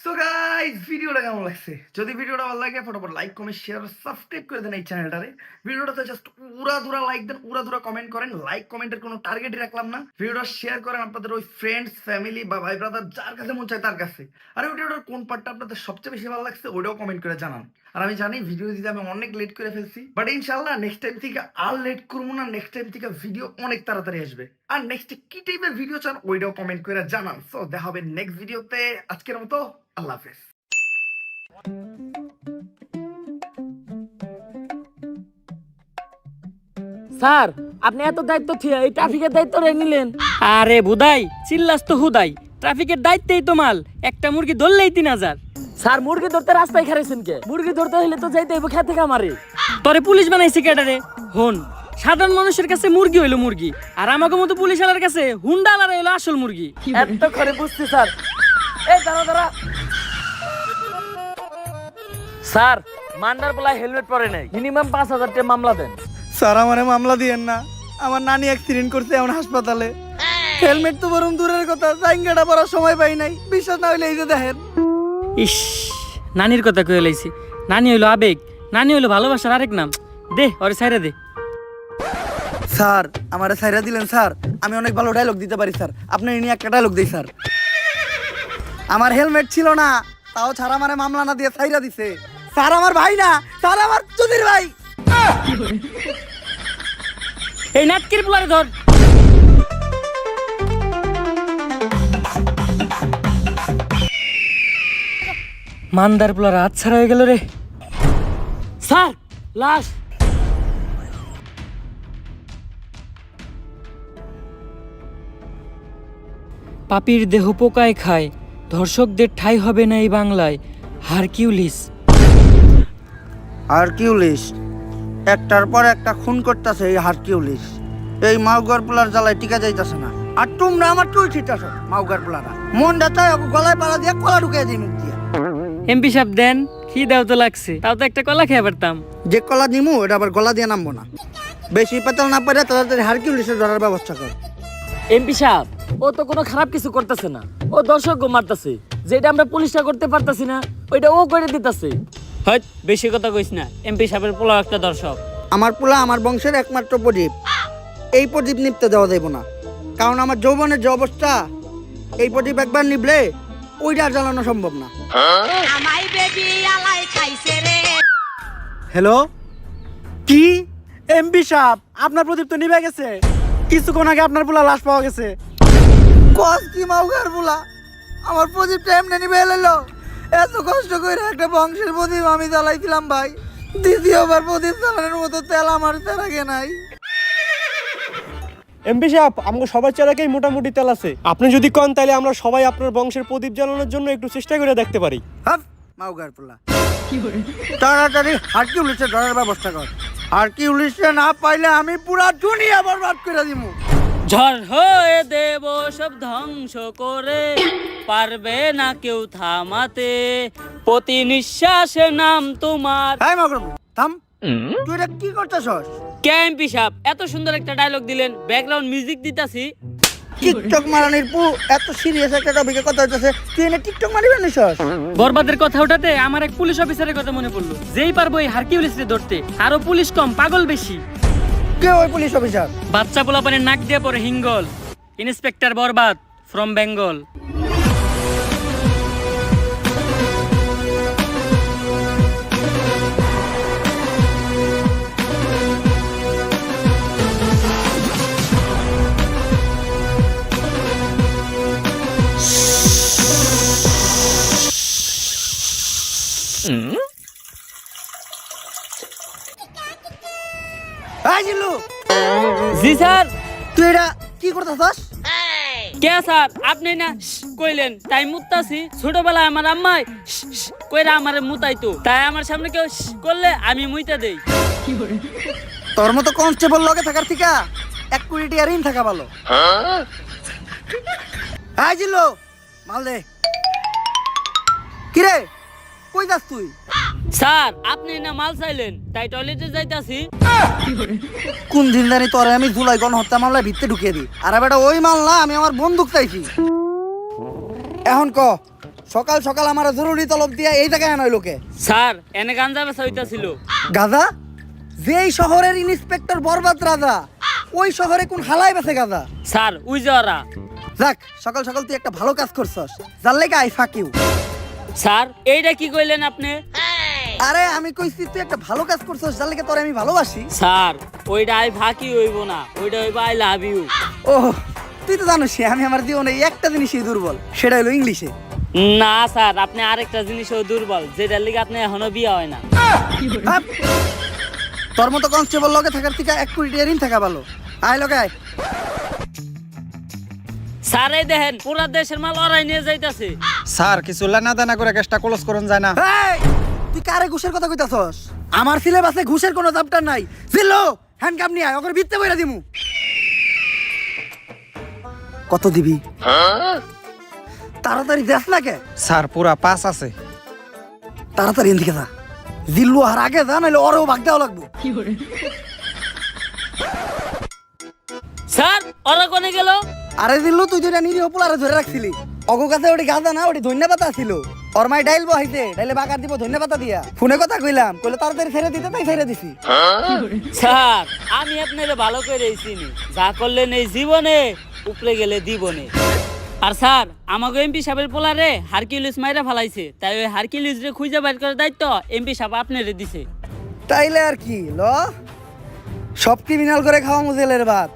So guys ভিডিওটা কেমন লাগছে? যদি ভিডিওটা ভালো লাগে ফটাফট লাইক কমেন্ট শেয়ার সাবস্ক্রাইব করে দেন এই চ্যানেলটারে। ভিডিওটাতে জাস্ট উড়াধুরা লাইক দেন, উড়াধুরা কমেন্ট করেন। লাইক কমেন্টের কোনো টার্গেটই রাখলাম না। ভিডিওটা শেয়ার করেন আপনাদের ওই ফ্রেন্ডস ফ্যামিলি বা ভাই ব্রাদার যার কাছে মন চায় তার কাছে। আর ভিডিওটার কোন পার্টটা আপনাদের সবচেয়ে বেশি ভালো লাগছে ওইটাও কমেন্ট করে জানান। আর আমি জানি ভিডিও দিতে আমি অনেক লেট করে ফেলছি, বাট ইনশাআল্লাহ নেক্সট টাইম থেকে আর লেট করবো না। নেক্সট টাইম থেকে ভিডিও অনেক তাড়াতাড়ি আসবে। আর নেক্সট কি টাইপের ভিডিও চান ওইটাও কমেন্ট করে জানান। সো দেখা হবে নেক্সট ভিডিওতে। আজকের মতো আল্লাহ হাফেজ। স্যার আপনি এত দায়িত্ব থিয়া এই ট্রাফিকের দায়িত্ব রে নিলেন। আরে বুদাই চিল্লাস তো হুদাই, ট্রাফিকের দায়িত্বেই তো মাল। একটা মুরগি ধরলেই 3000। স্যার মুরগি ধরতে রাস্তায় খারাইছেন কে? মুরগি ধরতে হইলে তো যাইতে হইব খেতে খামারে। তোরে পুলিশ বানাইছে কেডারে? হন, সাধারণ মানুষের কাছে মুরগি হইলো মুরগি, আর আমাকে মতো পুলিশ আলার কাছে হুন্ডা আলার হইলো আসল মুরগি। এত করে বুঝছি স্যার। এই দাঁড়া দাঁড়া স্যার, মান্ডার বলায় হেলমেট পরে নাই, মিনিমাম 5000 টাকা মামলা দেন। স্যার আমারে মামলা দিয়েন না, আমার নানি অ্যাক্সিডেন্ট করছে এখন হাসপাতালে। হেলমেট তো বরং দূরের কথা, জাইঙ্গাটা পরার সময় পাই নাই। বিশ্বাস না হইলে এই যে দেখেন। ইস, নানির কথা কয়ে লাইছি। নানি হইলো আবেগ, নানি হইলো ভালোবাসার আরেক নাম। দে ওরে ছাইরা দে। স্যার আমারে ছাইরা দিলেন স্যার, আমি অনেক ভালো ডায়লগ দিতে পারি স্যার। আপনি নিয়ে একটা ডায়লগ দিই স্যার। আমার হেলমেট ছিল না, তাও ছাড়া আমারে মামলা না দিয়ে ছাইরা দিছে। স্যার আমার ভাই না, স্যার আমার চুদির ভাই। এই নাটকির পোলারে ধর। মান্দার পোলার হাত ছাড়া হয়ে গেল রে। স্যার লাশ। পাপির দেহ পোকায় খায়, ধর্ষকদের ঠাঁই হবে না এই বাংলায়। হারকিউলিস। হারকিউলিস একটার পর একটা খুন করতেছে। এই হারকিউলিস এই মাউগার পোলার জ্বালায় টিকা যাইতেছে না। আর তোমরা আমার চুল ছিটাছ মাউগার পোলারা। মনটা চাই গলায় পালা দিয়ে কলা ঢুকিয়ে দিই মুখ দিয়ে। এমপি সাহেব দেন, কি দাও তো লাগছে, তাও তো একটা কলা খেয়ে পারতাম। যে কলা নিমু এটা আবার গলা দিয়ে নামবো না। বেশি পেতাল না পারে তাড়াতাড়ি হারকিউলিসের ধরার ব্যবস্থা কর। এমপি সাহেব ও তো কোনো খারাপ কিছু করতেছে না, ও দর্শক মারতেছে। যেটা আমরা পুলিশটা করতে পারতাছি না ওইটা ও করে দিতেছে। হয় বেশি কথা কইস না, এমপি সাহেবের পোলা একটা দর্শক। আমার পোলা আমার বংশের একমাত্র প্রদীপ। এই প্রদীপ নিপতে দেওয়া যাইব না, কারণ আমার যৌবনের যে অবস্থা, এই প্রদীপ একবার নিবলে ওইটা আর জ্বালানো সম্ভব না। হ্যালো, কি এমপি সাহেব আপনার প্রদীপ তো নিভে গেছে। কিছুক্ষণ আগে আপনার পোলা লাশ পাওয়া গেছে। কস কি মাউগার পোলা, আমার প্রদীপটা এমনি নিভে এলো। এত কষ্ট করে একটা বংশের প্রদীপ আমি জ্বালাইছিলাম ভাই। দ্বিতীয়বার প্রদীপ জ্বালানোর মতো তেল আমার তেলাগে নাই। এমপি সাহেব আমাকে সবার চালাকেই মোটামুটি তেল আছে। আপনি যদি কন তাহলে আমরা সবাই আপনার বংশের প্রদীপ জ্বালানোর জন্য একটু চেষ্টা করে দেখতে পারি। হাফ মাউগার পোলা, তাড়াতাড়ি হারকিউলিসের ধরার ব্যবস্থা কর। হারকিউলিসে না পাইলে আমি পুরা দুনিয়া বরবাদ করে দিমু। ঝড় হয়ে দেব সব ধ্বংস করে, পারবে না কেউ থামাতে। প্রতি নিঃশ্বাসে নাম তোমার। হাই মাউগার পোলা, থাম। তুই এটা কি করতেছস? কে এমপি সাহেব এত সুন্দর একটা ডায়লগ দিলেন, ব্যাকগ্রাউন্ড মিউজিক দিতাছি। টিকটক মারানির পু এত সিরিয়াস একটা টপিকে কথা হইতাছে, তুই এনে টিকটক মারিবে নিছস? বরবাদের কথা ওঠাতে আমার এক পুলিশ অফিসারের কথা মনে পড়লো। যেই পারবো এই হারকিউলিসকে ধরতে, আরো পুলিশ কম পাগল বেশি। কে ওই পুলিশ অফিসার? বাচ্চা পোলাপানের নাক দিয়ে পরে হিঙ্গল। Inspector Barbad from Bengal. Hi Jillu, জি স্যার। তুই এটা কি করতেছস? কে স্যার আপনি না কইলেন তাই মুতাছি। ছোটবেলায় আমার আম্মাই কইরা আমারে মুতাইতো, তাই আমার সামনে কেউ করলে আমি মুইতা দেই। তোর মতো কনস্টেবল লগে থাকার থেকে 1 কোটি টাকা ঋণ থাকা ভালো। হাই জিল্লু, মাল দে। কিরে কই যাস তুই? স্যার আপনি না মাল চাইলেন তাই টয়লেটে যাইতাছি। কোন দিন জানি তোরে আমি জুলাই গণহত্যা মামলায় ভিতরে ঢুকিয়ে দিই। আরে বেটা ওই মাল না, আমি আমার বন্দুক চাইছি। এখন ক সকাল সকাল আমার জরুরি তলব দিয়া এই জায়গায় আনাই লোকে স্যার এনে গাঞ্জা বেচা হইতাছিল। গাজা? যেই শহরের ইন্সপেক্টর বরবাদ রাজা ওই শহরে কোন হালাই বেছে গাজা? স্যার উই যে ওরা। যাক, সকাল সকাল তুই একটা ভালো কাজ করছস, যার লেগে আই ফাক ইউ। স্যার এইটা কি কইলেন আপনি? আরে আমি কইছি তুই একটা ভালো কাজ করছস, যার লেগে তোরে আমি ভালোবাসি। স্যার ওইটা আই ফাঁকি হইব না, ওইটা হইব আই লাভ ইউ। ও তুই তো জানিস আমি আমার জীবনে এই একটা জিনিসই দুর্বল, সেটা হলো ইংলিশে। না স্যার, আপনি আরেকটা জিনিসও দুর্বল, যেটার লিগে আপনি এখনো বিয়া হয় না। হাপ! তোর মতো কনস্টেবল লগে থাকার থেকে 1 কোটি টাকা ঋণ থাকা ভালো। আয় লগে আয়। স্যার এই দেখেন পুরা দেশের মাল ওরাই নিয়ে যাইতাছে। স্যার কিছু লেনা দেনা করে কেসটা ক্লোজ করুন যায় না? এই, তুই কারে ঘুষের কথা কইতাছস? আমার সিলেবাসে ঘুষের কোনো চ্যাপ্টার নাই। জিল্লো হ্যান্ডকাপ নিয়ে আয়, ওকে ভিত্তে বইরা দিমু। কত দিবি? তাড়াতাড়ি দেখ না কে। স্যার পুরা 5 আছে। তাড়াতাড়ি এদিকে যা। জিল্লু আর আগে যা, নাহলে ওরেও ভাগ দেওয়া লাগবো। স্যার ওরা কোনে গেল? আরে জিল্লু, তুই যেটা নিরীহ পোলারে ধরে রাখছিলি, অগো কাছে ওটি গাঁদা না, ওটি ধন্যা পাতা ছিল। ওর মাই ডাইল বহাইতে, ডাইলে বাগার দিব ধন্যা পাতা দিয়া। ফোনে কথা কইলাম, কইলে তাড়াতাড়ি ছেড়ে দিতে, তাই ছেড়ে দিছি। স্যার আমি আপনারে ভালো করে চিনি, যা করলেন এই জীবনে উপরে গেলে দিবনে। আর স্যার আমাকে এমপি সাহেবের পোলারে হারকিউলিস মাইরা ফালাইছে, তাই ওই হারকিউলিস রে খুঁজে বাইর করার দায়িত্ব এমপি সাহেব আপনারে দিছে। তাইলে আর কি ল, সব ক্রিমিনাল করে খাওয়া মুজেলের ভাত।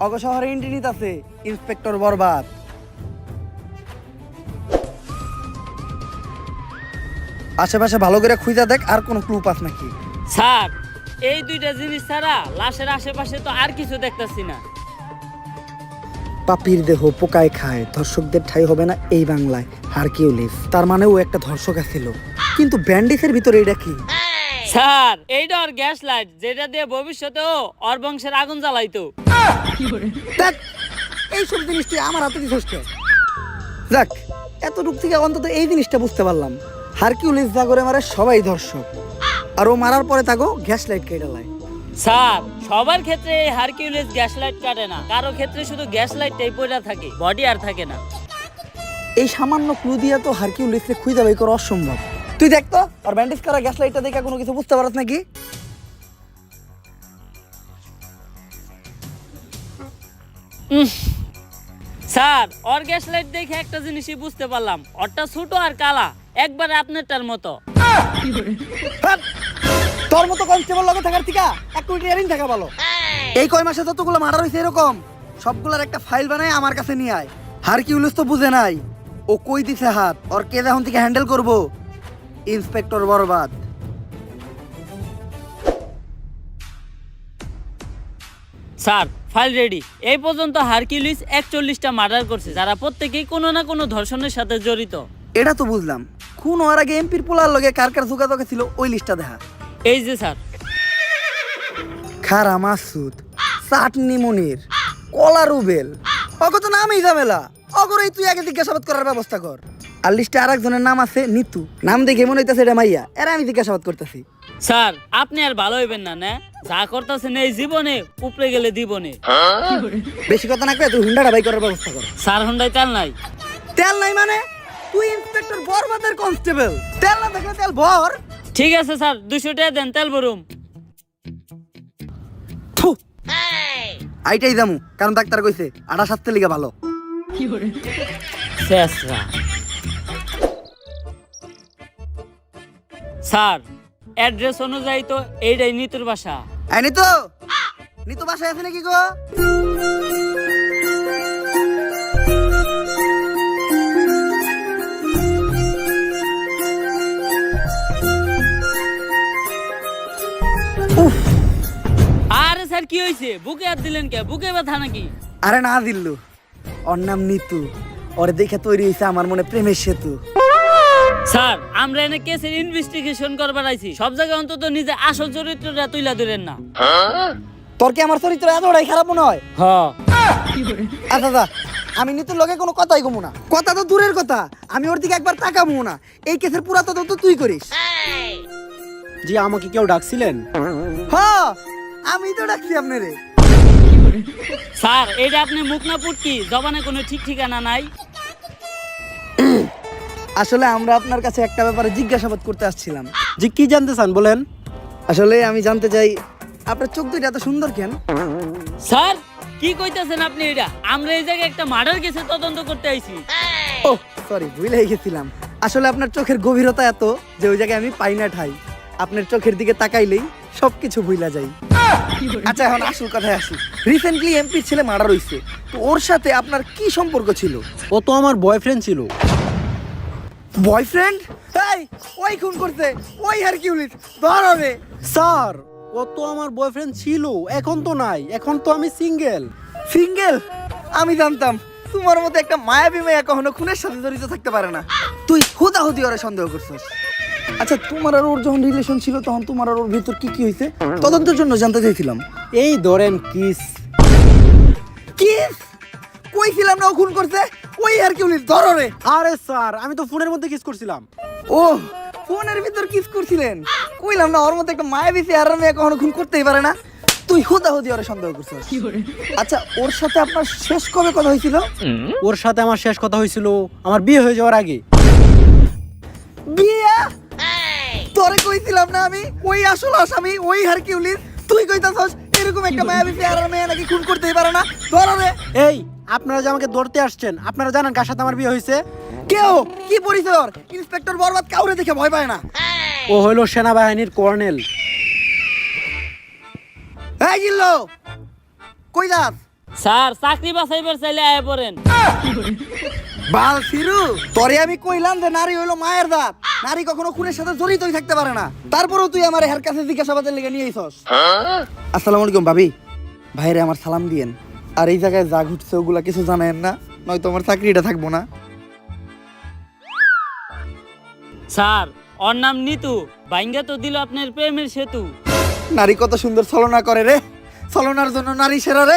অগ শহরে ইন্টিনিত আছে ইন্সপেক্টর বরবাদ। আশেপাশে ভালো করে খুঁজা দেখ, আর কোনো ক্লু পাস নাকি। স্যার এই দুইটা জিনিস ছাড়া লাশের আশেপাশে তো আর কিছু দেখতাছি না। পাপির দেহ পোকায় খায়, ধর্ষকদের ঠাই হবে না এই বাংলায়। হারকিউলিস, তার মানে ও একটা ধর্ষক ছিল। কিন্তু ব্যান্ডিসের ভিতরে এটা কি? স্যার এইটা ওর গ্যাস লাইট, যেটা দিয়ে ভবিষ্যতেও ওর বংশের আগুন জ্বালাইতো। দেখ, এইসব জিনিস তুই আমার হাতে দিছস কে? যাক, এতটুক থেকে অন্তত এই জিনিসটা বুঝতে পারলাম, হারকিউলিস যা করে মারে সবাই ধর্ষক, আর ও মারার পরে তাকে গ্যাস লাইট কেটে লাই। স্যার সবার ক্ষেত্রে এই হারকিউলিস গ্যাস লাইট কাটে না, কারো ক্ষেত্রে শুধু গ্যাস লাইটটাই পড়ে থাকে, বডি আর থাকে না। এই সামান্য ক্লু দিয়া তো হারকিউলিসকে খুঁজে বের করা অসম্ভব। তুই দেখ তো, আর ব্যান্ডেজ করা গ্যাস লাইটটা দেখে কোনো কিছু বুঝতে পারছ নাকি? স্যার ওর গ্যাস লাইট দেখে একটা জিনিসই বুঝতে পারলাম, ওরটা ছোট আর কালা, একবারে আপনারটার মতো। হাপ! তোর মতো কনস্টেবল লগে থাকার থেকে 1 কোটি টাকা ঋণ থাকা ভালো। এই কয় মাসে যতগুলো মার্ডার হয়েছে এরকম, সবগুলোর একটা ফাইল বানায় আমার কাছে নিয়ে আয়। হারকিউলিস তো বুঝে নাই ও কই দিছে হাত, ওর কে এখন থেকে হ্যান্ডেল করবো? Inspector Barbad. Sir file ready. এই পর্যন্ত হারকিউলিস 41টা মার্ডার করছে, যারা প্রত্যেকেই কোনো না কোনো ধর্ষণের সাথে জড়িত। এটা তো বুঝলাম, খুন হওয়ার আগে এমপির পোলার লগে কার কার যোগাযোগ ছিল ওই লিস্টটা দেখা। এই যে স্যার, খারা মাসুদ, চাটনি মনির, কলা রুবেল, অগ তো নামই ঝামেলা। অগরেই তুই আগে জিজ্ঞাসাবাদ করার ব্যবস্থা কর। আর লিস্টে আর একজনের নাম আছে নিতু, নাম দেখে মনে হইতেছে এটা মাইয়া, এরা আমি জিজ্ঞাসাবাদ করতেছি। স্যার আপনি আর ভালো হইবেন না, না যা করতেছেন এই জীবনে উপরে গেলে দিবনে। বেশি কথা না কয়ে তুই হুন্ডাটা বাই করার ব্যবস্থা কর। স্যার হুন্ডায় তেল নাই। তেল নাই মানে? তুই ইন্সপেক্টর বরবাদের কনস্টেবল, তেল না থাকলে তেল ভর। ঠিক আছে স্যার, 200 টাকা দেন, তেল ভরুম। থু, আইটাই যামু, কারণ ডাক্তার কইছে আটা সাততে লিগা ভালো। শেষরা। স্যার অ্যাড্রেস অনুযায়ী তো এইটাই নিতুর বাসা। আই নিতু, নিতু বাসায় আছে নাকি গো? আরে স্যার কি হয়েছে, বুকে হাত দিলেন কে? বুকে ব্যথা নাকি? আরে না দিল্লু, ওর নাম নিতু, ওরে দেখে তৈরি হয়েছে আমার মনে প্রেমের সেতু। স্যার আমরা এনে কেসের ইনভেস্টিগেশন করবার আইছি, সব জায়গায় অন্তত নিজে আসল চরিত্রটা তুইলা ধরেন না। তোর কি আমার চরিত্র এতটাই খারাপ মনে হয়? হ্যাঁ। আচ্ছা আচ্ছা, আমি নিতুর লগে কোনো কথাই কমু না। কথা তো দূরের কথা, আমি ওর দিকে একবার তাকাবো না। এই কেসের পুরা তদন্ত তুই করিস। জি, আমাকে কেউ ডাকছিলেন? হ্যাঁ, আমি তো ডাকছি আপনারে। স্যার এটা আপনি মুখ না পুটকি, জবানে কোনো ঠিক ঠিকানা নাই। আসলে আমরা আপনার কাছে একটা ব্যাপারে জিজ্ঞাসাবাদ করতে আসছিলাম। জি কি জানতে চান বলেন? আসলে আমি জানতে চাই আপনার চোখ দুইটা এত সুন্দর কেন? স্যার কি কইতাছেন আপনি এটা? আমরা এই জায়গায় একটা মার্ডার কেসে তদন্ত করতে আইছি। ও সরি, ভুলে গেছিলাম। আসলে আপনার চোখের গভীরতা এত যে ওই জায়গায় আমি পাই না ঠাই। আপনার চোখের দিকে তাকাইলেই সবকিছু ভুলা যাই। আচ্ছা এখন আসল কথায় আসি। রিসেন্টলি এমপির ছেলে মার্ডার হইছে, তো ওর সাথে আপনার কি সম্পর্ক ছিল? ও তো আমার বয়ফ্রেন্ড ছিল। বয়ফ্রেন্ড? এই ওই খুন করছে, ওই হারকিউলিস, ধর ওরে। স্যার ও তো আমার বয়ফ্রেন্ড ছিল, এখন তো নাই, এখন তো আমি সিঙ্গেল। সিঙ্গেল? আমি জানতাম তোমার মতো একটা মায়াবী মেয়ে কখনো খুনের সাথে জড়িত থাকতে পারে না। তুই হুদাহুদি ওরে সন্দেহ করছিস। আচ্ছা তোমার আর ওর যখন রিলেশন ছিল তখন তোমার আর ওর ভিতর কি কি হয়েছে তদন্তের জন্য জানতে চাইছিলাম। এই ধরেন কিস। কিস? কইছিলাম না ও খুন করছে, ওই হারকিউলিস, ধর ওরে। আরে স্যার আমি তো ফোনের মধ্যে কিস করছিলাম। ও ফোনের ভিতর কিস করছিলেন? কইলাম না ওর মতো একটা মায়াবী চেহারার মেয়ে কখনো খুন করতেই পারে না। তুই হুদাহুদি ওরে সন্দেহ করছিস। আচ্ছা ওর সাথে আপনার শেষ কবে কথা হয়েছিল? ওর সাথে আমার শেষ কথা হয়েছিল আমার বিয়ে হয়ে যাওয়ার আগে। বিয়া? তোরে কইছিলাম না আমি ওই আসল আসামি ওই হারকিউলিস, তুই কইতাছস এরকম একটা মায়াবী চেহারার মেয়ে নাকি খুন করতেই পারে না? ধর ওরে। এই আপনারা যে আমাকে ধরতে আসছেন, আপনারা জানেন কার সাথে আমার বিয়ে হয়েছে? কেউ কি পরিচয় ওর? ইন্সপেক্টর বরবাদ কাউরে দেখে ভয় পায় না। ও হলো সেনাবাহিনীর কর্নেল। এই জিল্লো কই যাস? স্যার চাকরি বাছাইবার চাইলে আয় পড়েন। বাল ফিরু, তোরে আমি কইলাম যে নারী হইলো মায়ের দাঁত, নারী কখনো খুনের সাথে জড়িতই থাকতে পারে না, তারপরেও তুই আমার হের কাছে জিজ্ঞাসাবাদের লেগে নিয়ে আইছস। আসসালামু আলাইকুম ভাবি, ভাইরে আমার সালাম দিয়েন। আর এই জায়গায় যা ঘুরছে ওগুলা কিছু জানেন না, নয়তো আমার চাকরিটা থাকবো না। স্যার ওর নাম নিতু, বাইঙ্গা তো দিল আপনার প্রেমের সেতু। নারী কত সুন্দর ছলনা করে রে, ছলনার জন্য নারী সেরা রে।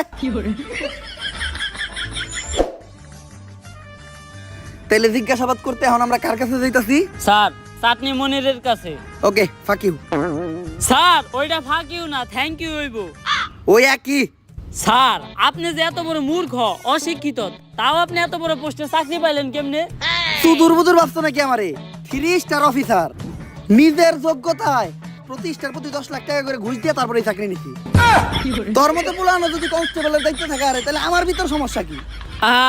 তাইলে জিজ্ঞাসাবাদ করতে এখন আমরা কার কাছে যাইতাছি? স্যার চাটনি মনিরের কাছে। ওকে ফাক ইউ। স্যার ওইটা ফাঁক ইউ না, থ্যাংক ইউ হইব। ওই একই। স্যার আপনি যে এত বড় মূর্খ অশিক্ষিত, তাও আপনি এত বড় পোস্টে চাকরি পাইলেন কেমনে? সুদূর বুদুর ভাবছো নাকি আমারে? 3 স্টার অফিসার, নিজের যোগ্যতায় প্রতি স্টার প্রতি 10 লাখ টাকা করে ঘুষ দিয়ে তারপরে চাকরি নিছি। তোর মতো পুলানো যদি কনস্টেবলের দায়িত্ব থাকে আরে তাহলে আমার ভিতর সমস্যা কি?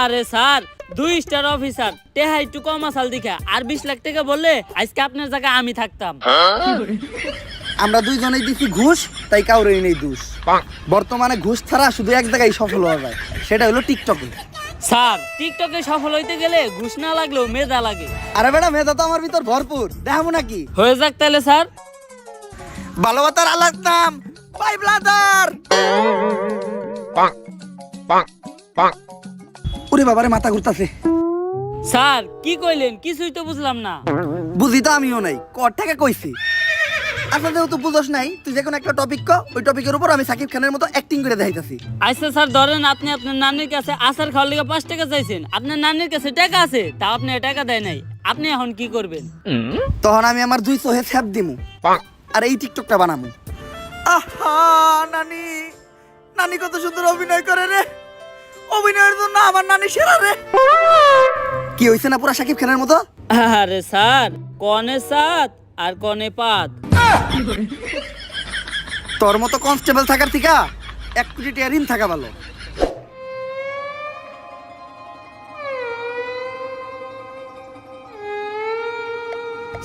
আরে স্যার 2 স্টার অফিসার, টেহা একটু কম আসাল দেখা, আর 20 লাখ টাকা বললে আজকে আপনার জায়গায় আমি থাকতাম। আমরা দুইজনেই দিছি ঘুষ, তাই কাউরেই নেই দোষ। বর্তমানে ঘুষ ছাড়া শুধু এক জায়গায় সফল হওয়া যায়, সেটা হলো টিকটকে। স্যার টিকটকে সফল হইতে গেলে ঘুষ না লাগলেও মেধা লাগে। আরে বেটা মেধা তো আমার ভিতর ভরপুর, দেখাবো নাকি? হয়ে যাক তাহলে স্যার। ভালোবাসার আলাদ নাম বাই ব্লাদার। ওরে বাবারে মাথা ঘুরতাছে। স্যার কি কইলেন? কিছুই তো বুঝলাম না। বুঝি তো আমিও নাই, কর থেকে কইছি। আচ্ছা যেহেতু বুঝোস নাই, তুই যে কোনো একটা টপিক ক, ওই টপিকের উপর আমি সাকিব খানের মতো অ্যাক্টিং করে দেখাইতাছি। আচ্ছা স্যার ধরেন আপনি আপনার নানির কাছে আচার খাওয়ার লেগে 5 টাকা চাইছেন, আপনার নানির কাছে টাকা আছে, তা আপনি টাকা দেয় নাই, আপনি এখন কি করবেন? তখন আমি আমার 2 চোহে ছ্যাপ দিমু আর এই টিকটকটা বানামু। আহা নানি, নানি কত সুন্দর অভিনয় করে রে, অভিনয়ের জন্য আমার নানি সেরা রে। কি হইছে না পুরা সাকিব খানের মতো? আরে স্যার কনে সাত আর কনে পাত। তোর মতো কনস্টেবল থাকার থেকে 1 কোটি টাকা ঋণ থাকা ভালো।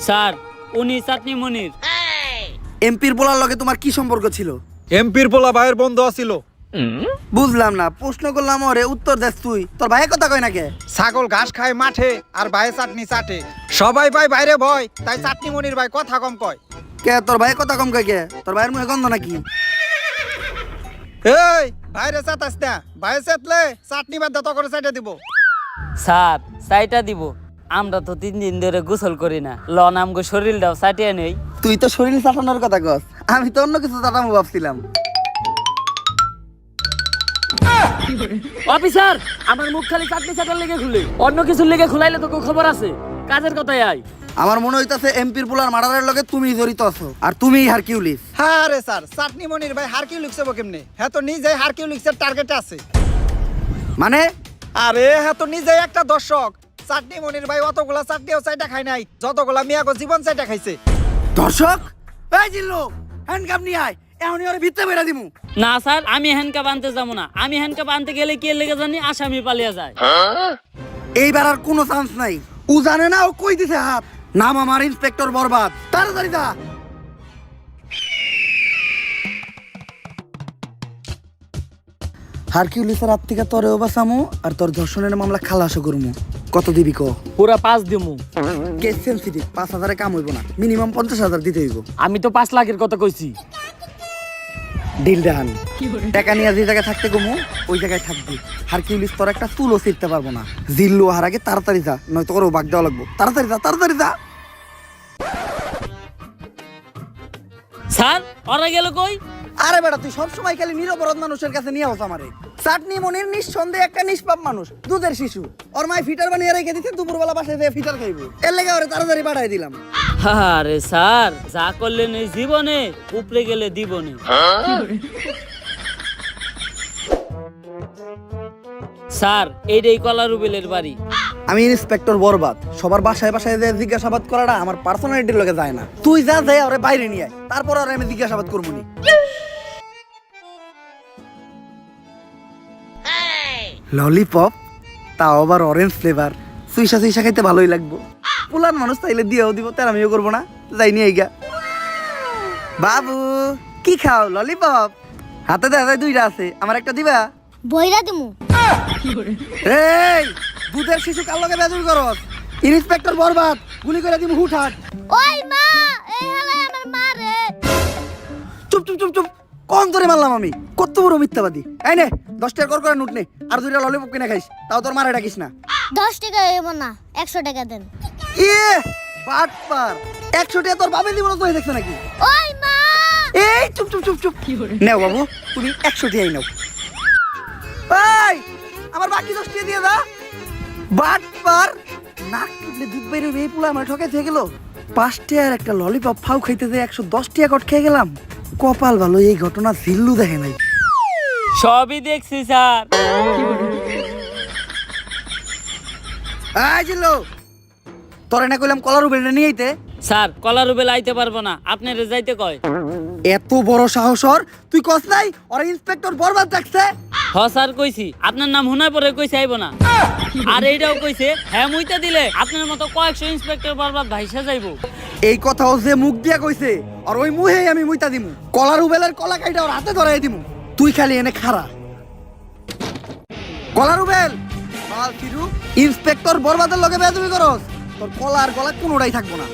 স্যার উনি চাটনি মনির। এমপির বলার লগে তোমার কি সম্পর্ক ছিল? এমপির পোলা ভাইয়ের বন্ধু আছিল। বুঝলাম না, প্রশ্ন করলাম ওরে উত্তর দেস তুই। তোর ভাইয়ের কথা কয় না কে? ছাগল ঘাস খায় মাঠে আর ভাইয়ে চাটনি চাটে। সবাই ভাই বাইরে ভয়, তাই চাটনি মনির ভাই কথা কম কয়। কে তোর ভাইয়ের কথা কম কয় কে? তোর ভাইয়ের মুখে গন্ধ নাকি? এই বাইরে চাটাস না, ভাইয়ে চাটলে চাটনি বাদ দত করে চাইটা দিব। স্যার চাইটা দিব, আমরা তো 3 দিন ধরে গোসল করি না, লন আমগো শরীরটাও চাটিয়ে নেই। তুই তো শরীর চাটানোর কথা কস, আমি তো অন্য কিছু চাটামো ভাবছিলাম। অফিসার আমার মুখ খালি চাটনি চাটার লেগে খুলে, অন্য কিছুর লেগে খুলাইলে তো খবর আছে। কাজের কথাই আয়। আমার মনে হইতাছে এমপির পোলার মার্ডারের লগে তুমি জড়িত আছো, আর তুমিই হারকিউলিস। হ্যাঁ রে স্যার, চাটনি মনির ভাই হারকিউলিক্স হবো কেমনে? হ্যাঁ তো নিজে হারকিউলিক্সের টার্গেটে আছে। মানে আরে হ্যাঁ তো নিজে একটা দর্শক, চাটনি মনির ভাই অতগুলা চাটনিও চাইটা খাই নাই যতগুলা মিয়াগো জীবন চাইটা খাইছে। দর্শক, এই জিল্লু হ্যান্ডকাপ নিয়ে আয়, এখনই ওরে ভিতরে বেরা দিমু। না স্যার, আমি হ্যান্ডকাপ আনতে যাবো না। আমি হ্যান্ডকাপ আনতে গেলে কি লেগে জানি আসামি পালিয়ে যায়। এইবার আর কোনো চান্স নাই। ও জানে না ও কই দিছে হাত। নাম আমার ইন্সপেক্টর বরবাদ, তাড়াতাড়ি যা। হারকিউলিসের হাত থেকে তোরেও বাঁচামু আর তোর ধর্ষণের মামলা খালাসও করমু। কত দিবি ক? পুরা 5 দিমু। কেস সেন্সিটিভ, 5,000 কাম হইব না, মিনিমাম 50,000 দিতে হইব। আমি তো 5 লাখের কথা কইছি। ডিল দেখান, টাকা নিয়ে যে জায়গায় থাকতে গমু ওই জায়গায় থাকবি। হারকিউলিস তোর একটা চুলও ছিঁড়তে পারবো না। জিল্লু হার আগে তাড়াতাড়ি যা, নয়তো ওরও বাগ দেওয়া লাগবো। তাড়াতাড়ি যা, তাড়াতাড়ি যা। স্যার, ওরা গেল কই? আরে বেটা, তুই সবসময় খালি নিরপরাধ মানুষের কাছে নিয়ে আস আমারে। চাটনি মনির নিঃসন্দেহে একটা নিষ্পাপ মানুষ, দুধের শিশু। ওর মাই ফিটার বানিয়ে রেখে দিতে, দুপুরবেলা বাসায় যেয়ে ফিটার খাইবো। এর লেগে ওরে তাড়াতাড়ি পাঠাই দিলাম। আরে স্যার, যা করলেন এই জীবনে উপরে গেলে দিবনে। স্যার, এইটাই কলা রুবেলের বাড়ি। আমি ইন্সপেক্টর বরবাদ। সবার বাসায় বাসায় যে জিজ্ঞাসাবাদ করাটা আমার পার্সোনালিটির লগে যায় না। তুই যা যাই ওরে বাইরে নিয়ে আয়, তারপর ওরে আমি জিজ্ঞাসাবাদ করবো নি। ললিপপ, তাও আবার অরেঞ্জ ফ্লেভার। সুইসা সুইসা খাইতে ভালোই লাগবো। পুলান মানুষ তাইলে দিয়েও দিব, তার আমিও করবো না। যাই নিয়ে গা। বাবু কি খাও? ললিপপ হাতে দেখা দুইটা আছে, আমার একটা দিবা? বইরা দিমু। এই দুধের শিশু কার লগে বেজুর করস? ইন্সপেক্টর বরবাদ, গুলি করে দিমু হুটহাট। ওই মা, এই হালাই আমার মা রে। চুপ চুপ চুপ চুপ, কোন ধরে মারলাম আমি? কত বড় মিথ্যাবাদী। এই নে 10 টাকা করে নোট নে, আর 2টা ললিপপ কিনে খাইস, তাও তোর মারে ডাকিস না। 10 টাকা হইব না, 100 টাকা দেন। ইয়ে বাটপার, 100 টাকা তোর বাবা দিব না তো দেখছ নাকি? ওই মা, এই চুপ চুপ চুপ চুপ। নাও বাবু, তুমি 100 টাকাই নাও। এই আমার বাকি 10 টাকা দিয়ে দা। বাটপার, নাক টিপলে দুধ বাইরে এই পুলা আমার ঠকাইতে গেল। 5 টাকার একটা ললিপপ ফাউ খাইতে যে 110 টাকা কট খেয়ে গেলাম। কপাল ভালো, এই ঘটনা জিল্লু দেখে নাই। সবই দেখছি স্যার। এই জিল্লু, তোরে না কইলাম কলার উপরে নিয়ে আইতে? স্যার, কলা রুবেল আইতে পারবো না, আপনারে যাইতে কয়। এত বড় সাহস ওর, তুই কস নাই ওরা ইন্সপেক্টর বরবাদ ডাকছে? হ স্যার কইছি, আপনার নাম হুনার পরে কইছে আইব না। আর এইটাও কইছে হ্যাঁ মুইতা দিলে আপনার মতো কয়েকশো ইন্সপেক্টর বরবাদ ভাইসা যাইব। এই কথাও যে মুখ দিয়া কইছে, আর ওই মুহেই আমি মুইতা দিমু। কলার উবেলের কলা কাইটা ওর হাতে ধরাই দিমু। তুই খালি এনে খাড়া। কলার উবেল বাল ফিরু, ইন্সপেক্টর বরবাদের লগে বেয়াদবি করস, তোর কলা আর গলা কোনোটাই থাকবো না।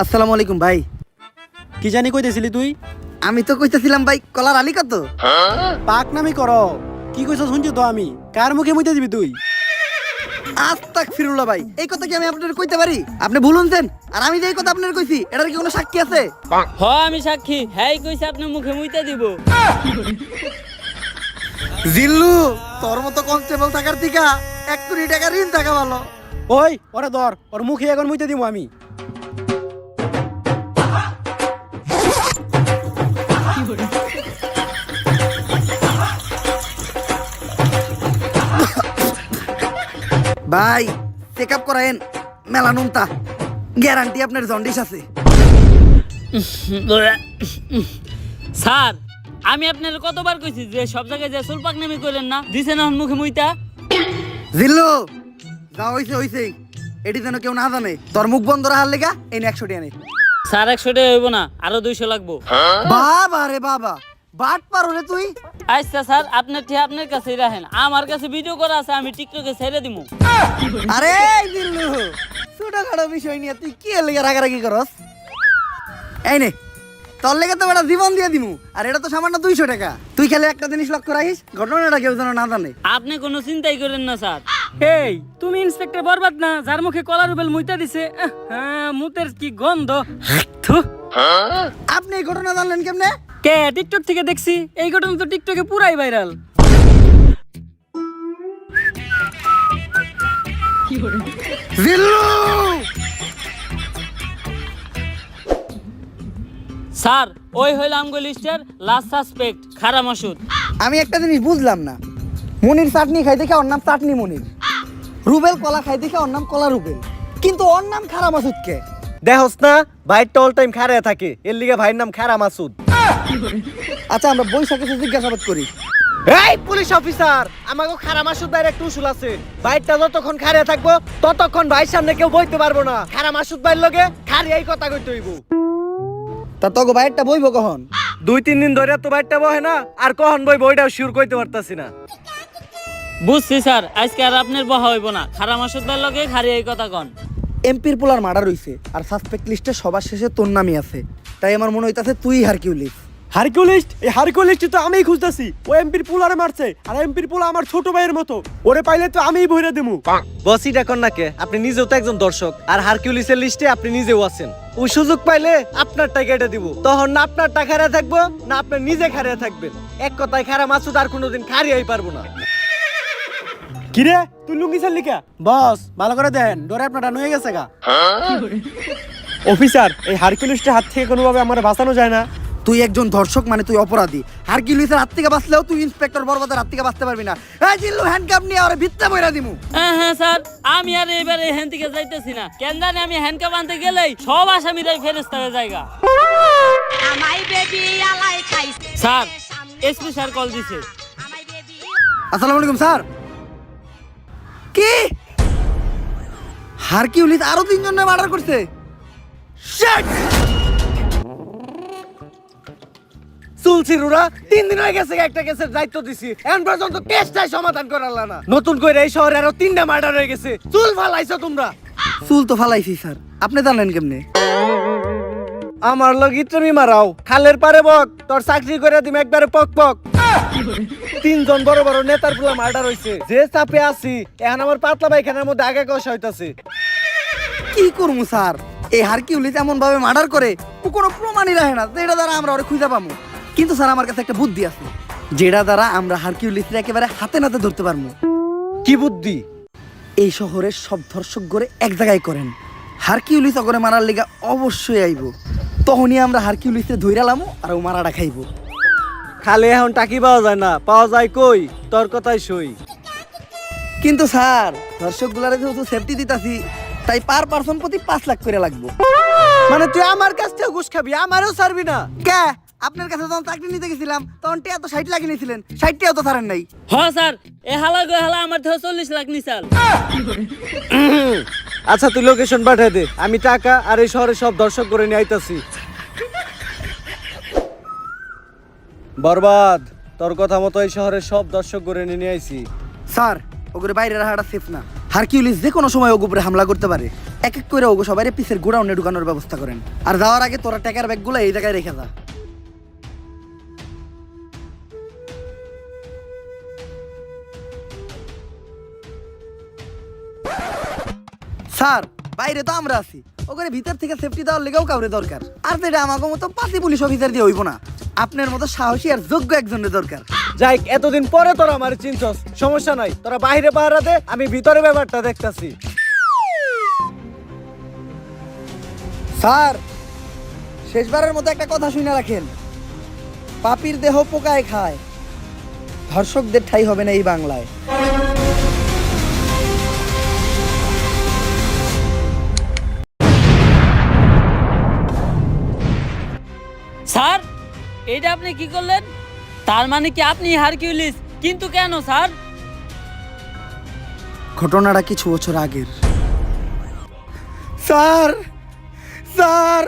আসসালামু আলাইকুম ভাই। কি জানি কইতেছিলি তুই? আমি তো কইতেছিলাম ভাই, কলার আলী কত? পাক নামি করো। কি কইছ শুনছি তো আমি। কার মুখে মুইতে দিবি তুই? আস্তাক ফিরুল্লাহ ভাই, এই কথা কি আমি আপনাদের কইতে পারি? আপনি ভুলুনছেন, আর আমি যে এই কথা আপনার কইছি এটার কি কোনো সাক্ষী আছে? হ আমি সাক্ষী, হ্যাঁ কইছে আপনার মুখে মুইতা দিব। জিল্লু, তোর মতো কনস্টেবল থাকার থেকে 1 কোটি টাকা ঋণ থাকা ভালো। ওই ওরে ধর, ওর মুখে এখন মুইতে দিব আমি। ভাই চেক আপ করায়েন, মেলানুনতা গ্যারান্টি আপনার জন্ডিস আছে। স্যার, আমি আপনার কতবার কইছি যে সব জায়গায় যে সুলপাক নামি করেন না, দিছেন এখন মুখে মুইতা। জিল্লু যা হইছে হইছে, এটি যেন কেউ না জানে। তোর মুখ বন্ধ রাখার লেগা এই 100 টাকা নে। স্যার 100 টাকা হইব না, আরো 200 লাগবো। বাবা রে বাবা, বাট পার হলে তুই। আচ্ছা স্যার, আপনার ঠিক আপনার কাছেই রাখেন, আমার কাছে ভিডিও করা আছে, আমি টিকটকে ছেড়ে দিমু। আরে জিল্লু, ছোটখাটো বিষয় নিয়ে তুই কি এর লেগে রাগারাগি করস? এই নে তোর লেগে তো বেটা জীবন দিয়ে দিমু, আর এটা তো সামান্য 200 টাকা। তুই খালি একটা জিনিস লক্ষ্য রাখিস, ঘটনাটা কেউ যেন না জানে। আপনি কোনো চিন্তাই করেন না স্যার। এই তুমি ইন্সপেক্টর বরবাদ না, যার মুখে কলা রুবেল মুইতা দিছে? হ্যাঁ, মুতের কি গন্ধ। থু। আপনি এই ঘটনা জানলেন কেমনে? কে? টিকটক থেকে দেখছি। এই ঘটনা তো টিকটকে পুরাই ভাইরাল। জিল্লু, স্যার, ওই হইল আমগো লিস্টের লাস্ট সাসপেক্ট খারা মাসুদ। আমি একটা জিনিস বুঝলাম না, মনির চাটনি খাই দেখে ওর নাম চাটনি মনির, রুবেল কলা খাই দেখে ওর নাম কলা রুবেল, কিন্তু ওর নাম খারা মাসুদ কে? দেখোস না ভাইটা অল টাইম খারে থাকে, এর লিগে ভাইয়ের নাম খারা মাসুদ। আচ্ছা আমরা বৈশাখে জিজ্ঞাসাবাদ করি। এই পুলিশ অফিসার, আমাকে খারা মাসুদ ভাইয়ের একটা উসুল আছে, ভাইটা যতক্ষণ খারে থাকবো ততক্ষণ ভাইয়ের সামনে কেউ বইতে পারবো না। খারা মাসুদ ভাইয়ের লগে খারি এই কথা কইতে হইব। তা তোকে বাইরটা বইব কখন? 2-3 দিন ধরে তো ভাইটা বহে না, আর কখন বইব ওইটাও শিওর কইতে পারতাছি না। বুঝছি স্যার, আজকে আর আপনার বহা হইব না, খারা মাসুদ ভাইয়ের লগে খারি এই কথা কন। এমপির পোলার মার্ডার হইছে আর সাসপেক্ট লিস্টে সবার শেষে তোর নামই আছে, তাই আমার মনে হইতাছে তুই হারকিউলিস। হারকিউলিস্ট? এই হারকিউলিস্ট তো আমিই খুঁজতাছি। ও এমপির পুলারে মারছে, আর এমপির পুলা আমার ছোট ভাইয়ের মতো, ওরে পাইলে তো আমিই বইরা দিমু। বস এটা কোন নাকে, আপনি নিজেও তো একজন দর্শক, আর হারকিউলিসের লিস্টে আপনি নিজেও আছেন। ও সুযোগ পাইলে আপনার টাকা এটা দিব, তখন না আপনার টাকা হারিয়ে থাকবো না আপনি নিজে হারিয়ে থাকবেন। এক কথায় খারা মাসুদ আর কোনোদিন খারিয়াই পারবো না। কিরে তুই লুঙ্গি ছাড়লি কা? বস ভালো করে দেন, ডোরে আপনারটা নুয়ে গেছে গা। অফিসার, এই হারকিউলিস্টের হাত থেকে কোনোভাবে আমার বাঁচানো যায় না? তুই একজন ধর্ষক মানে তুই অপরাধী। হারকিউলিসের হাত থেকে বাঁচলেও তুই ইন্সপেক্টর বরবাদের হাত থেকে বাঁচতে পারবি না। এই জিল্লু হ্যান্ডকাপ নিয়ে ওরে ভিত্তে বইরা দিমু। হ্যাঁ হ্যাঁ স্যার, আমি আর এবারে হ্যান থেকে যাইতেছি না, কেন জানি আমি হ্যান্ডকাপ আনতে গেলেই সব আসামিরাই ফেরেস্তা হয়ে জায়গা। স্যার, এসপি স্যার কল দিছে। আসসালামু আলাইকুম স্যার। কি হারকিউলিস আরো 3 জনের মার্ডার করছে? শিট! চুলছিরুরা 3 দিন হয়ে গেছে একটা কেসের দায়িত্ব দিছি, এখন পর্যন্ত কেসটাই সমাধান করালা না। নতুন করে এই শহরে আরো 3টা মার্ডার হয়ে গেছে। চুল ফালাইছো তোমরা। চুল তো ফালাইছি স্যার, আপনি জানেন কেমনে? আমার লগি তুমি মারাও, খালের পারে বক, তোর চাকরি করে দিম একবারে পক পক। 3 জন বড় বড় নেতার পুলা মার্ডার হইছে, যে চাপে আছি এখন আমার পাতলা পায়খানার মধ্যে আগে কষা হইতাছে। কি করবো স্যার, এই হারকিউলিস এমন ভাবে মার্ডার করে ও কোনো প্রমাণই রাখে না যেটা দ্বারা আমরা ওরে খুঁজে পাবো। কিন্তু স্যার আমার কাছে একটা বুদ্ধি আছে, যেটা দ্বারা আমরা হারকিউলিসকে একেবারে হাতে নাতে ধরতে পারবো। কি বুদ্ধি? এই শহরের সব ধর্ষক গড়ে এক জায়গায় করেন, হারকিউলিস অগরে মারার লিগা অবশ্যই আইব, তখনই আমরা হারকিউলিসে ধইরালামু আর ও মারাটা খাইবো। খালে এখন টাকি পাওয়া যায় না, পাওয়া যায় কই? তোর কথাই সই। কিন্তু স্যার ধর্ষক গুলারে যেহেতু সেফটি দিতাছি, তাই পার পারসন প্রতি 5 লাখ করে লাগবো। মানে তুই আমার কাছ থেকে ঘুষ খাবি, আমারও ছাড়বি না? কে আপনার কাছে যখন চাকরি নিতে গেছিলাম তখন টিয়া তো 60 লাখ নিয়েছিলেন, 60 টিয়াও তো ছাড়েন নাই। হ্যাঁ স্যার, এ হালা গো হালা আমার থেকে 40 লাখ নিছাল। আচ্ছা তুই লোকেশন পাঠিয়ে দে, আমি টাকা আর এই শহরে সব দর্শক করে নিয়ে আইতাছি। বরবাদ, তোর কথা মতো এই শহরের সব দর্শক করে নিয়ে আইছি। স্যার ওগুলো বাইরে রাখাটা সেফ না, হারকিউলিস যে কোনো সময় ওগুলো উপরে হামলা করতে পারে। এক এক করে ওগো সবাই পিসের গোডাউনে ঢুকানোর ব্যবস্থা করেন, আর যাওয়ার আগে তোরা টাকার ব্যাগগুলো এই জায়গায় রেখে যা। স্যার বাইরে তো আমরা আছি, ওখানে ভিতর থেকে সেফটি দেওয়ার লেগেও কাউরে দরকার, আর যেটা আমাকে মতো পাতি পুলিশ অফিসার দিয়ে হইব না, আপনার মতো সাহসী আর যোগ্য একজনের দরকার। যাই, এতদিন পরে তোরা আমার চিনছস, সমস্যা নাই, তোরা বাইরে পাহারা দে, আমি ভিতরে ব্যাপারটা দেখতাছি। স্যার শেষবারের মতো একটা কথা শুনে রাখেন, পাপির দেহ পোকায় খায়, ধর্ষকদের ঠাঁই হবে না এই বাংলায়। স্যার, এইটা আপনি কি করলেন? তার মানে কি আপনি হারকিউলিস? কিন্তু কেন স্যার? ঘটনাটা কিছু বছর আগের। স্যার স্যার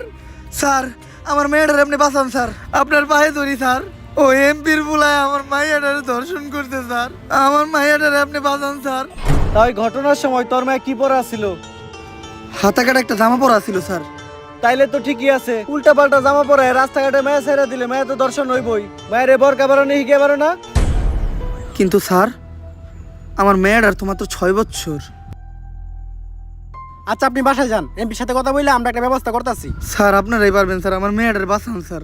স্যার আমার মেয়েটার আপনি বাঁচান স্যার, আপনার পায়ে ধরি স্যার, ও এমপির বুলায় আমার মাইয়াটারে ধর্ষণ করতে স্যার, আমার মাইয়াটারে আপনি বাঁচান স্যার। তাই ঘটনার সময় তোর মায়ে কি পরা ছিল? হাতা কাটা একটা জামা পরা ছিল স্যার। তাইলে তো ঠিকই আছে, উল্টা পাল্টা জামা পরে রাস্তাঘাটে মায়া ছেড়ে দিলে মায়া তো দর্শন হইবই। মায়ের বরকা বারো নেই হিগে বারো না। কিন্তু স্যার আমার মেয়েটার তো মাত্র 6 বছর। আচ্ছা আপনি বাসায় যান, এমপির সাথে কথা বললে আমরা একটা ব্যবস্থা করতেছি। স্যার আপনারাই পারবেন স্যার, আমার মেয়েটার বাঁচান স্যার।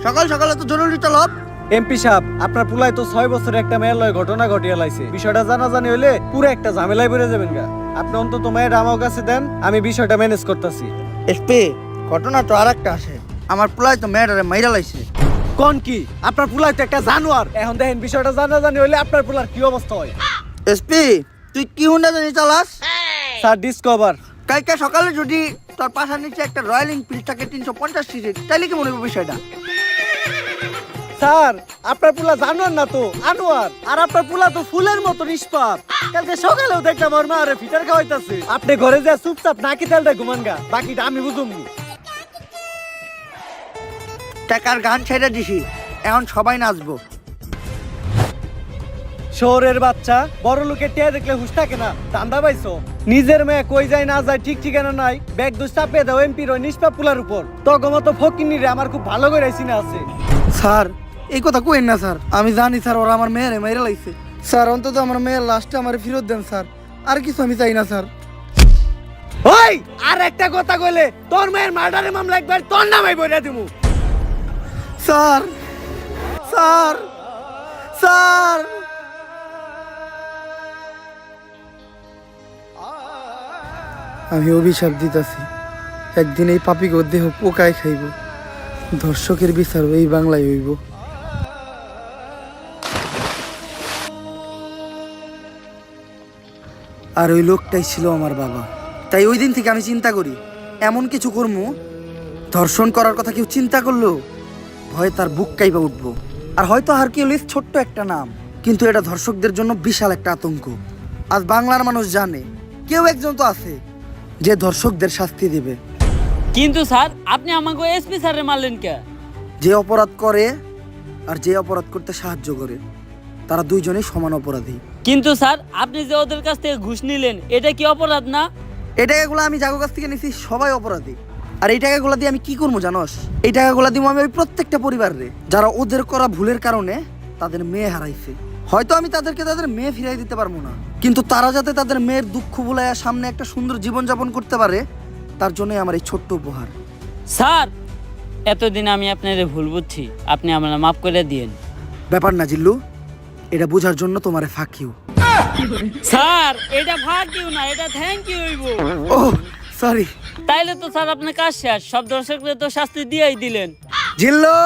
সকাল সকালে তো জরুরি তলব। এমপি সাহেব, আপনার পুলায় তো 6 বছরের একটা মেয়ের লয় ঘটনা ঘটিয়ে লাইছে, বিষয়টা জানাজানি হইলে পুরো একটা ঝামেলায় পড়ে যাবেন গা। আপনি অন্তত মেয়ের আমার কাছে দেন, আমি বিষয়টা ম্যানেজ করতেছি। এসপি ঘটনা তো আর একটা আসে, আমার পোলাই তো মেয়েটারে মাইরা লাইছে। কোন কি আপনার পুলাই তো একটা জানোয়ার। এখন দেখেন বিষয়টা জানাজানি হইলে আপনার পুলার কি অবস্থা হয়। এসপি তুই কি হুন্ডা জানি চালাস? Sir discover. কালকে সকালে যদি তোর পাশার নিচে একটা রয়্যাল এনফিল্ড থাকে 350 সিসি, তাইলে কি মনে হবে বিষয়টা? স্যার আপনার পুলা জানোয়ার না তো আনোয়ার, আর আপনার পুলা তো ফুলের মতো নিষ্পাপ। কালকে সকালেও দেখলাম ওর মা আরে ফিটার খাওয়াইতাছে। আপনি ঘরে যা চুপচাপ নাকি তেলটা ঘুমান গা, বাকিটা আমি বুঝুমনি। টাকার গান ছেড়ে দিছি, এখন সবাই নাচবো। শহরের বাচ্চা বড় লোকের টিয়া দেখলে হুশ থাকে না, দান্দা পাইছো? নিজের মেয়ে কই যায় না যায় ঠিক ঠিকানা নাই, ব্যাগ দোষ চাপিয়ে দাও এমপির ওই নিষ্পাপ পুলার উপর। তগমতো ফকিনি রে আমার খুব ভালো করে চিনা আছে। স্যার এই কথা কইেন না স্যার, আমি জানি স্যার ওরা আমার মেয়েরে মাইরা লাইছে। স্যার অন্তত আমার মেয়ের লাস্টে আমার ফেরত দেন স্যার, আর কিছু আমি চাই না স্যার। ওই আর একটা কথা কইলে তোর মেয়ের মার্ডারের মামলা একবার তোর নামে বইরা দিমু। স্যার স্যার স্যার আমি অভিশাপ দিতাছি, একদিন এই পাপিকে দেহ পোকায় খাইব, ধর্ষকের বিচার এই বাংলায় হইব। আর ওই লোকটাই ছিল আমার বাবা। তাই ওই দিন থেকে আমি চিন্তা করি এমন কিছু কর্ম, ধর্ষণ করার কথা কেউ চিন্তা করলো ভয়ে তার বুক কাইপা উঠবো। আর হয়তো হারকিউলিস ছোট্ট একটা নাম, কিন্তু এটা ধর্ষকদের জন্য বিশাল একটা আতঙ্ক। আজ বাংলার মানুষ জানে কেউ একজন তো আছে যে ধর্ষকদের শাস্তি দেবে। কিন্তু স্যার আপনি আমাকে এসপি স্যারে মারলেন কে? যে অপরাধ করে আর যে অপরাধ করতে সাহায্য করে, তারা দুইজনেই সমান অপরাধী। কিন্তু স্যার আপনি যে ওদের কাছ থেকে ঘুষ নিলেন এটা কি অপরাধ না? এই টাকাগুলো আমি যাগো কাছ থেকে নিছি সবাই অপরাধী। আর এই টাকাগুলো দিয়ে আমি কি করবো জানোস? এই টাকাগুলো দিব আমি ওই প্রত্যেকটা পরিবারে যারা ওদের করা ভুলের কারণে তাদের মেয়ে হারাইছে। হয়তো আমি তাদেরকে তাদের মেয়ে ফিরাই দিতে পারবো না, কিন্তু তারা যাতে তাদের মেয়ের দুঃখ ভুলাইয়া সামনে একটা সুন্দর জীবন যাপন করতে পারে, তার জন্যই আমার এই ছোট্ট উপহার। স্যার এতদিন আমি আপনার ভুল বুঝছি, আপনি আমার মাফ করে দিয়েন। ব্যাপার না জিল্লু, এটা বোঝার জন্য তোমারে ফাঁক ইউ। স্যার এটা ভাগ ইউ না, এটা থ্যাংক ইউ হইব। ও সরি। তাইলে তো স্যার আপনার কাজ শেষ, সব দর্শকদের তো শাস্তি দিয়েই দিলেন। জিল্লু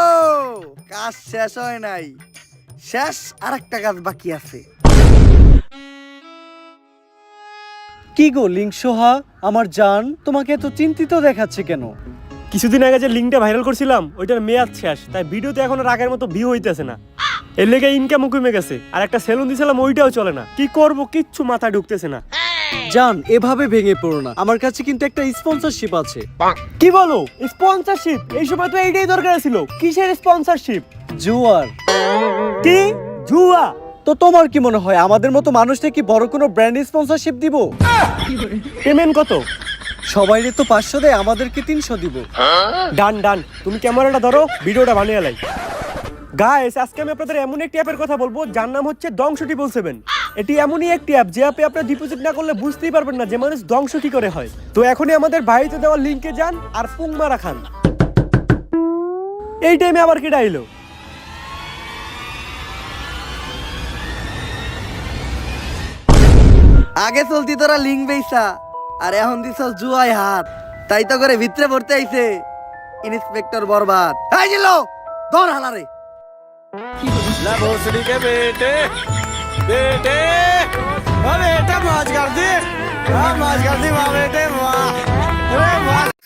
কাজ শেষ হয় নাই, শেষ আর একটা কাজ বাকি আছে। কি গো লিঙ্ক সোহা আমার জান, তোমাকে এত চিন্তিত দেখাচ্ছে কেন? কিছুদিন আগে যে লিঙ্কটা ভাইরাল করছিলাম ওইটার মেয়াদ শেষ, তাই ভিডিওতে এখন আর আগের মতো ভিউ হইতেছে না। এর লেগে ইনকামও কমে গেছে, আর একটা সেলুন দিয়েছিলাম ওইটাও চলে না। কি করব কিচ্ছু মাথায় ঢুকতেছে না। জান এভাবে ভেঙে পড়ো না, আমার কাছে কিন্তু একটা স্পন্সরশিপ আছে। কি বলো স্পন্সরশিপ? এই সময় তো এইটাই দরকার ছিল। কিসের স্পন্সরশিপ? জুয়ার। কি জুয়া? তো তোমার কি মনে হয় আমাদের মতো মানুষটা কি বড় কোনো ব্র্যান্ড স্পন্সরশিপ দিব? পেমেন্ট কত? সবাইরে তো 500 দেয়, আমাদেরকে 300 দিব। ডান ডান, তুমি ক্যামেরাটা ধরো, ভিডিওটা বানিয়ে লাই। গাইস আজকে আমি আপনাদের এমন একটি অ্যাপের কথা বলবো যার নাম হচ্ছে দংশ 777। এটি এমনই একটি অ্যাপ যে অ্যাপে আপনারা ডিপোজিট না করলে বুঝতেই পারবেন না যে মানুষ ধ্বংস কি করে হয়। তো এখনই আমাদের ভাইতে দেওয়া লিংকে যান আর পুং মারা খান। এই টাইমে আবার কি ডাইলো? আগে চলতি তোরা লিঙ্ক বেইসা, আর এখন দিছ জুয়ায় হাত, তাই তো করে ভিতরে পড়তে আইছে ইন্সপেক্টর বরবাদ। এই জিল্লু ধর হালারে।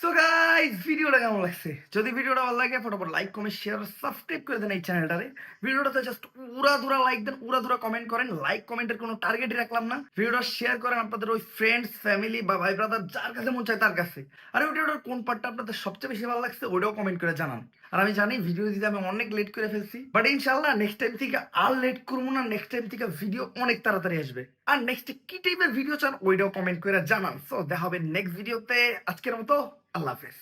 সো গাইস ভিডিওটা কেমন লাগছে? যদি ভিডিওটা ভালো লাগে ফটাফট লাইক কমেন্ট শেয়ার সাবস্ক্রাইব করে দেন এই চ্যানেলটারে। ভিডিওটাতে জাস্ট উড়াধুরা লাইক দেন, উড়াধুরা কমেন্ট করেন। লাইক কমেন্টের কোনো টার্গেটই রাখলাম না। ভিডিওটা শেয়ার করেন আপনাদের ওই ফ্রেন্ডস ফ্যামিলি বা ভাই ব্রাদার যার কাছে মন চায় তার কাছে। আর ভিডিওটার কোন পার্টটা আপনাদের সবচেয়ে বেশি ভালো লাগছে ওইটাও কমেন্ট করে জানান। আর আমি জানি ভিডিও দিতে আমি অনেক লেট করে ফেলছি, বাট ইনশাআল্লাহ নেক্সট টাইম থেকে আর লেট করবো না। নেক্সট টাইম থেকে ভিডিও অনেক তাড়াতাড়ি আসবে। আর নেক্সট কি টাইপের ভিডিও চান ওইটাও কমেন্ট করে জানান। সো দেখা হবে নেক্সট ভিডিওতে। আজকের মতো আল্লাহ হাফেজ।